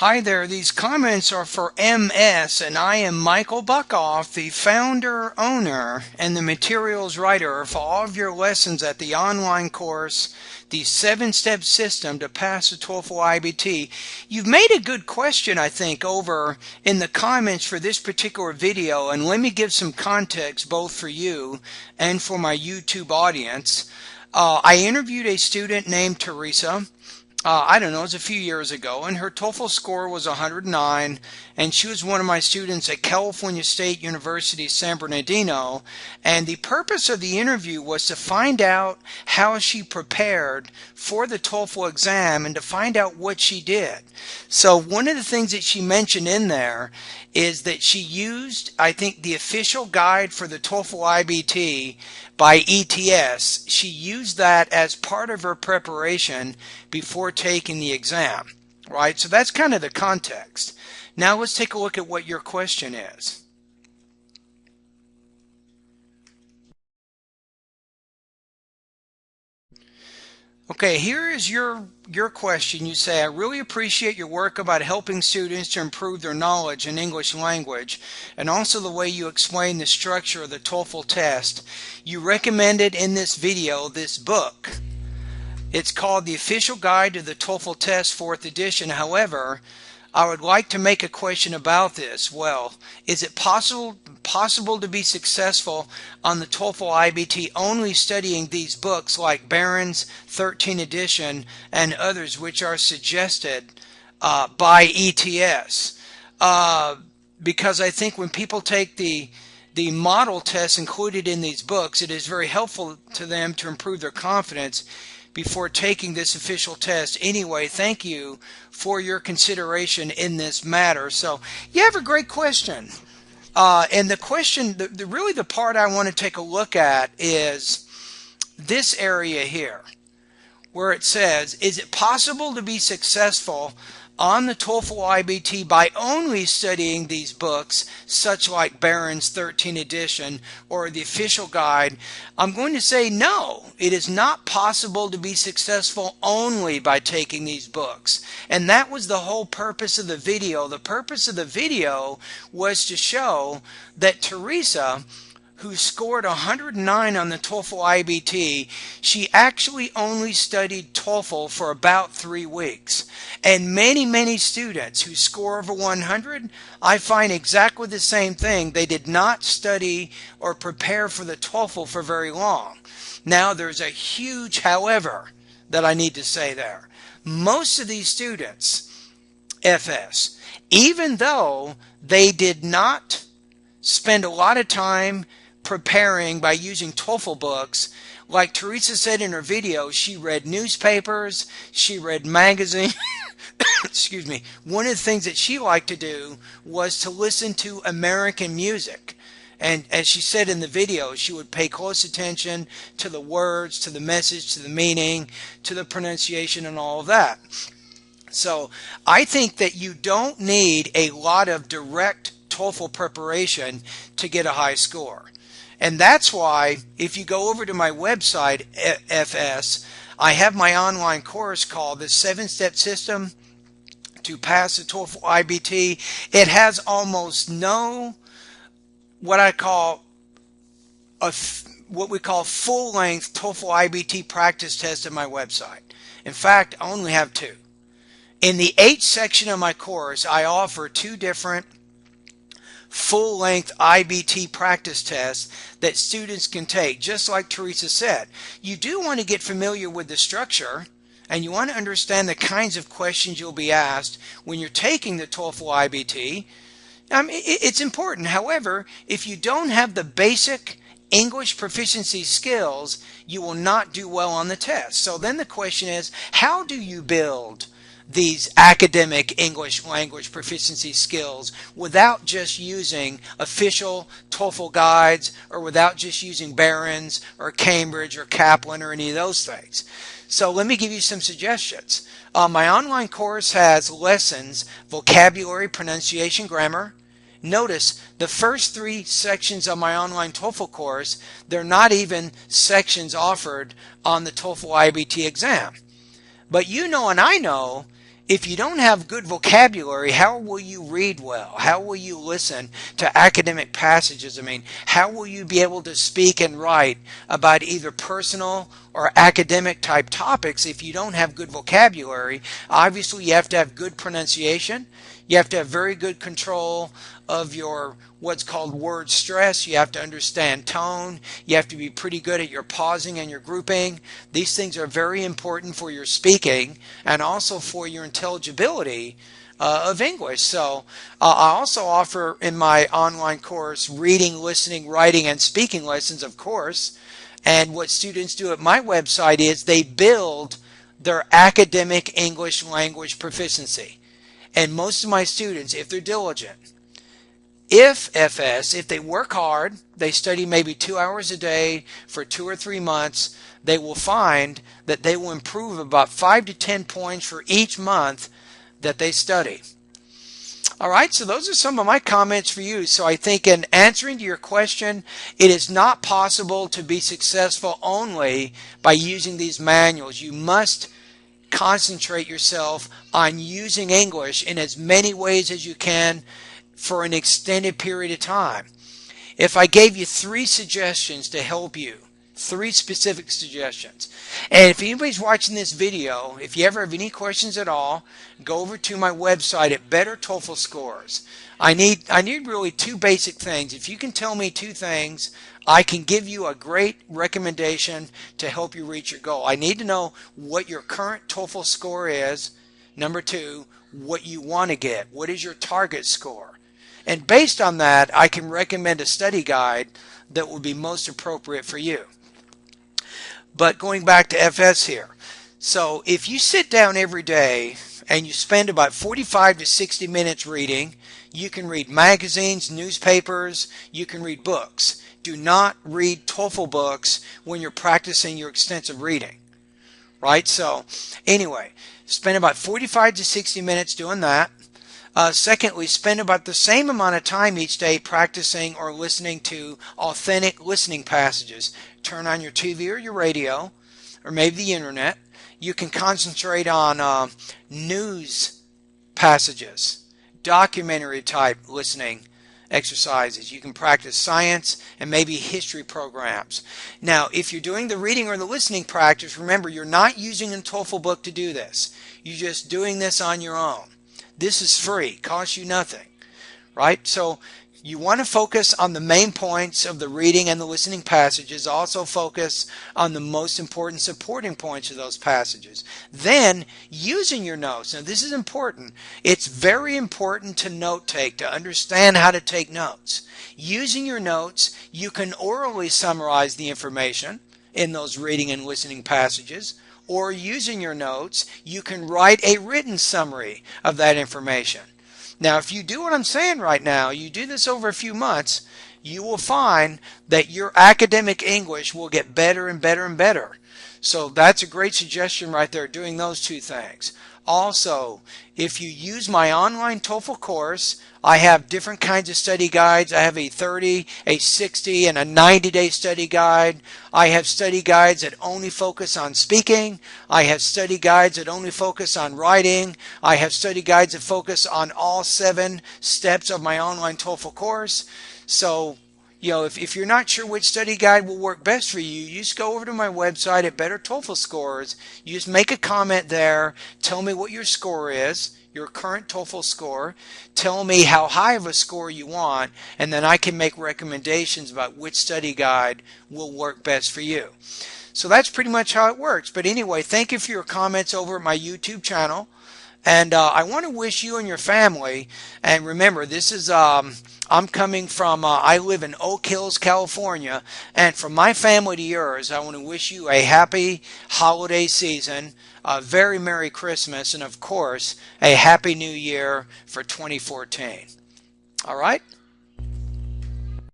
Hi there, these comments are for MS, and I am Michael Buckoff, the founder, owner, and the materials writer for all of your lessons at the online course, the 7-Step System to Pass the TOEFL IBT. You've made a good question, I think, over in the comments for this particular video, and let me give some context both for you and for my YouTube audience. I interviewed a student named Teresa. I don't know, it was a few years ago, and her TOEFL score was 109, and she was one of my students at California State University, San Bernardino, and the purpose of the interview was to find out how she prepared for the TOEFL exam and to find out what she did. So one of the things that she mentioned in there is that she used, I think, the official guide for the TOEFL IBT by ETS. She used that as part of her preparation before taking the exam, right? So that's kind of the context. Now let's take a look at what your question is. Okay, here is your question. You say, I really appreciate your work about helping students to improve their knowledge in English language and also the way you explain the structure of the TOEFL test. You recommended in this video this book. It's called The Official Guide to the TOEFL Test 4th edition. However, I would like to make a question about this. Well, is it possible to be successful on the TOEFL IBT only studying these books like Barron's 13th edition and others which are suggested by ETS? Because I think when people take the model tests included in these books, it is very helpful to them to improve their confidence before taking this official test. Anyway, thank you for your consideration in this matter. So you have a great question. And the question, really the part I want to take a look at is this area here, where it says, is it possible to be successful on the TOEFL IBT by only studying these books, such like Barron's 13th edition or the official guide? I'm going to say no, it is not possible to be successful only by taking these books. And that was the whole purpose of the video. The purpose of the video was to show that Teresa, who scored 109 on the TOEFL IBT, she actually only studied TOEFL for about 3 weeks. And many students who score over 100, I find exactly the same thing. They did not study or prepare for the TOEFL for very long. Now, there's a huge however that I need to say there. Most of these students, FS, even though they did not spend a lot of time preparing by using TOEFL books, like Teresa said in her video, she read newspapers, she read magazines. Excuse me. One of the things that she liked to do was to listen to American music. And as she said in the video, she would pay close attention to the words, to the message, to the meaning, to the pronunciation, and all of that. So I think that you don't need a lot of direct TOEFL preparation to get a high score. And that's why, if you go over to my website, FS, I have my online course called the 7-Step System to Pass the TOEFL IBT. It has almost no what we call full-length TOEFL IBT practice tests on my website. In fact, I only have 2. In the H section of my course, I offer 2 different full-length IBT practice tests that students can take. Just like Teresa said, you do want to get familiar with the structure and you want to understand the kinds of questions you'll be asked when you're taking the TOEFL IBT. It's important. However, if you don't have the basic English proficiency skills, you will not do well on the test. So then the question is, how do you build these academic English language proficiency skills without just using official TOEFL guides or without just using Barron's or Cambridge or Kaplan or any of those things? So let me give you some suggestions. My online course has lessons, vocabulary, pronunciation, grammar. Notice the first 3 sections of my online TOEFL course, they're not even sections offered on the TOEFL IBT exam. But you know and I know if you don't have good vocabulary, how will you read well? How will you listen to academic passages? I mean, how will you be able to speak and write about either personal or academic type topics if you don't have good vocabulary? Obviously, you have to have good pronunciation. You have to have very good control of your what's called word stress. You have to understand tone. You have to be pretty good at your pausing and your grouping. These things are very important for your speaking and also for your intelligibility of English. So I also offer in my online course reading, listening, writing, and speaking lessons, of course. And what students do at my website is they build their academic English language proficiency. And most of my students, if they're diligent, if they work hard, they study maybe 2 hours a day for 2 or 3 months, they will find that they will improve about 5 to 10 points for each month that they study. All right, so those are some of my comments for you. So I think in answering to your question, it is not possible to be successful only by using these manuals. You must concentrate yourself on using English in as many ways as you can for an extended period of time. If I gave you 3 suggestions to help you, 3 specific suggestions, and if anybody's watching this video, if you ever have any questions at all, go over to my website at Better TOEFL Scores. I need really 2 basic things. If you can tell me 2 things, I can give you a great recommendation to help you reach your goal. I need to know what your current TOEFL score is. Number 2, what you want to get. What is your target score? And based on that, I can recommend a study guide that will be most appropriate for you. But going back to FS here. So if you sit down every day and you spend about 45 to 60 minutes reading, you can read magazines, newspapers, you can read books. Do not read TOEFL books when you're practicing your extensive reading, right? So anyway, spend about 45 to 60 minutes doing that. Secondly, spend about the same amount of time each day practicing or listening to authentic listening passages. Turn on your TV or your radio, or maybe the internet. You can concentrate on news passages, documentary type listening exercises. You can practice science and maybe history programs. Now, if you're doing the reading or the listening practice, remember you're not using a TOEFL book to do this. You're just doing this on your own. This is free, costs you nothing, right? So you want to focus on the main points of the reading and the listening passages. Also focus on the most important supporting points of those passages. Then, using your notes. Now, this is important. It's very important to note take, to understand how to take notes. Using your notes, you can orally summarize the information in those reading and listening passages. Or using your notes, you can write a written summary of that information. Now, if you do what I'm saying right now, you do this over a few months, you will find that your academic English will get better and better and better. So that's a great suggestion right there, doing those 2 things. Also, if you use my online TOEFL course, I have different kinds of study guides. I have a 30, a 60, and a 90-day study guide. I have study guides that only focus on speaking. I have study guides that only focus on writing. I have study guides that focus on all 7 steps of my online TOEFL course. So, if you're not sure which study guide will work best for you, you just go over to my website at Better TOEFL Scores. You just make a comment there. Tell me what your score is, your current TOEFL score. Tell me how high of a score you want, and then I can make recommendations about which study guide will work best for you. So that's pretty much how it works. But anyway, thank you for your comments over at my YouTube channel. And I want to wish you and your family, and remember, this is, I'm coming from, I live in Oak Hills, California, and from my family to yours, I want to wish you a happy holiday season, a very Merry Christmas, and of course, a Happy New Year for 2014. All right?